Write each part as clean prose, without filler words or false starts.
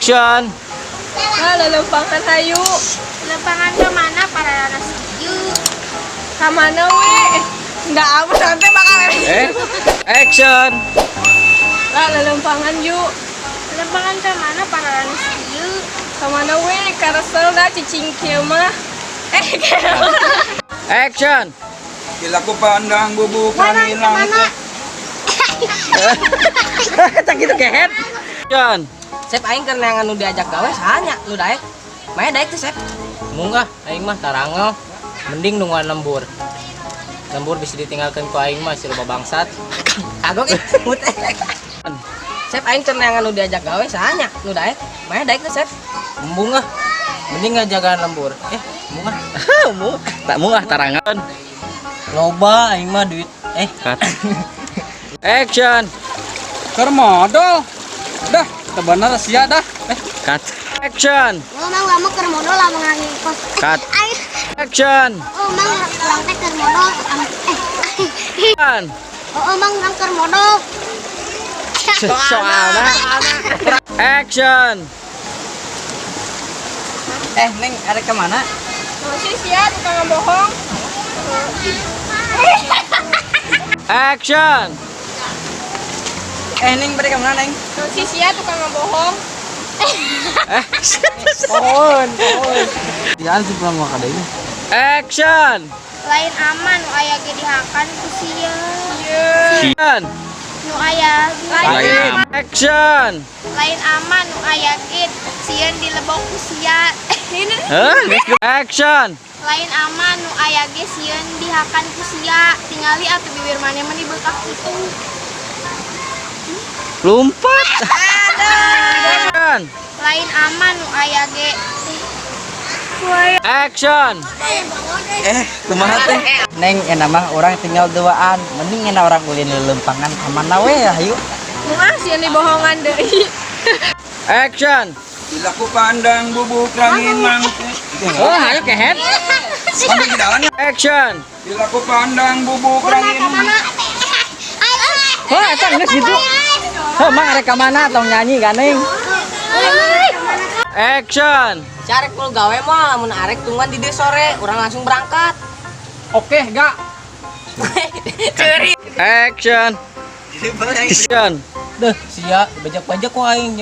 Action. Lelempangan hayu. Lepangan ke mana para anak setuju? Kamana we? Enggak apa nanti bakal Action. lelempangan yuk. Lepangan ke mana para anak setuju? Kamana we? Karasel dah cicing kieu mah. Action. Bila ku pandang bubuk angin langka. Tak gitu kehet. Action. Sep aing keur neangan nu diajak gawe sahanya nu daek. Maya daek teh Sep. Munggah aing mah tarangel. Mending nungguan lembur. Lembur bisa ditinggalkan ku aing mah si loba bangsat. Kagok imut. Sep aing keur neangan nu diajak gawe sahanya nu daek. Maya daek teh Sep. Munggah. Mending ngajagaan lembur. Munggah. Tak munggah tarangan. Loba aing mah duit. Cut. Action. Keur modal. Dah, tebener sia dah. Cut. Action. Oh mang lama keur modal lah mengangi kos. Cut. Action. Oh mang urang teh keur modal. Action. Oh mang urang keur modal. Soalnya. Action. Neng ada kemana? Masih sia tukang bohong. Action. Neng bade kemana Neng? Masih sia tukang bohong. Pohon. Jangan sebelum makan ini. Action. Lain aman nu aya ge dihakan ku sia. Action. Nu aya Action. lain aman nu aya ge sieun dilebok ku sia. Action. Lain aman nu aya ge sieun dihakan ku sia. Tingali atuh bibir maneh mah dibekak kitu. Lompat. Action. Lain aman nu aya ge Action. Kumaha teh? Neng enak mah orang tinggal duaan. Mending enak orang ulin lempangan kamana we hayu. Muah sia ni bohongan deui. Action. Bila ku pandang bubuk angin langka. Oh, ayo kehet. Sampai di dalam. Action. Bila ku pandang bubuk angin langka. Oh, eta geus gitu. Heuh, mang arek ka mana tong nyanyi ganeng. Action. Carek mulu gawe mah mun arek tungguan di dieu sore, urang langsung berangkat. Oke, gak. Action. Action. Deh, sia bajak-bajak ku aing.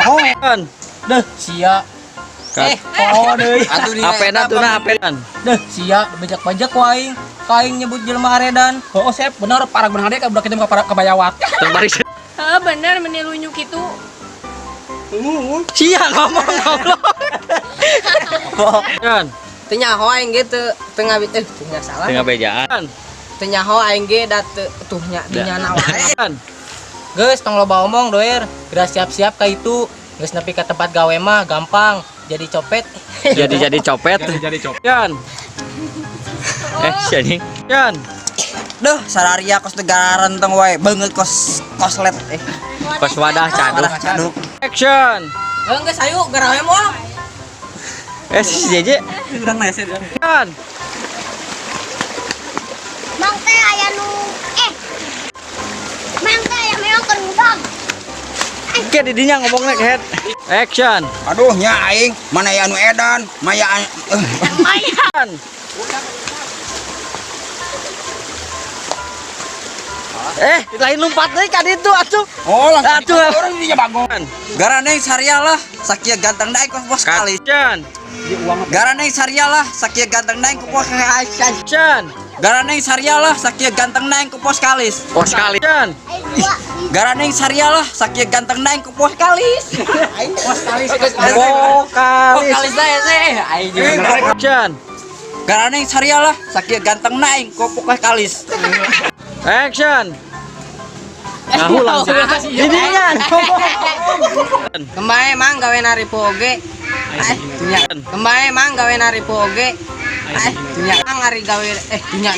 Oh, Action. deh sia. Cut. Oh deui. Apena tuna apenan. Deh, sia bajak-bajak ku aing. Kaing nyebut jelema aredan. Oh, Sep, bener parah bener deh udah kita ke bayawat. Terbaris. Bener menilunyuk itu. Sia ngomong goblok. Action. Teu nyaho aing ge teu tengah teu salah. Tengah bejaan. Teu nyaho aing ge da teu tuh nya dinyana wae. Action. Geus tong loba omong doer. Geura siap-siap ka itu. Geus nepi ka tempat gawe mah gampang. Jadi copet. Jadi copet. Jadi copet. Action. Action. Action. Duh, sararia kos negaran tong wae beungeut koslet Kos wadah caduk. caduk. Action. Geus ayo garawe moal. Si Jeje. Urang nese. Action. Mang teh aya nu Mang teh aya meong keur ngudang. Oke, didinya ngomongnya kehet. Action. Aduh nya aing, mana ya anu edan, maya Action. Lain lompat deui ka ditu atuh. Oh, langsung Atuh. orang dia bangun. Garaneng sarialah sakieu ganteng daek kos bos kali. Action. Garaneng sarialah sakieu ganteng daek ku pos kalisan. Action. Garaneng sarialah sakieu ganteng daek ku pos kalis. Oh, sekali. Action. Garaneng sarialah sakieu ganteng daek ku pos kalis. Aing pos kalis. Vokalis. Kalis dae seh. Aing juga. Action. Garaneng sarialah sakieu ganteng daek ku pos kalis. Action. Ngahu langsung. Didinya. Kembae mang gawe naripu oge. Kembae mang gawe naripu oge. Nya mang ari gawe nya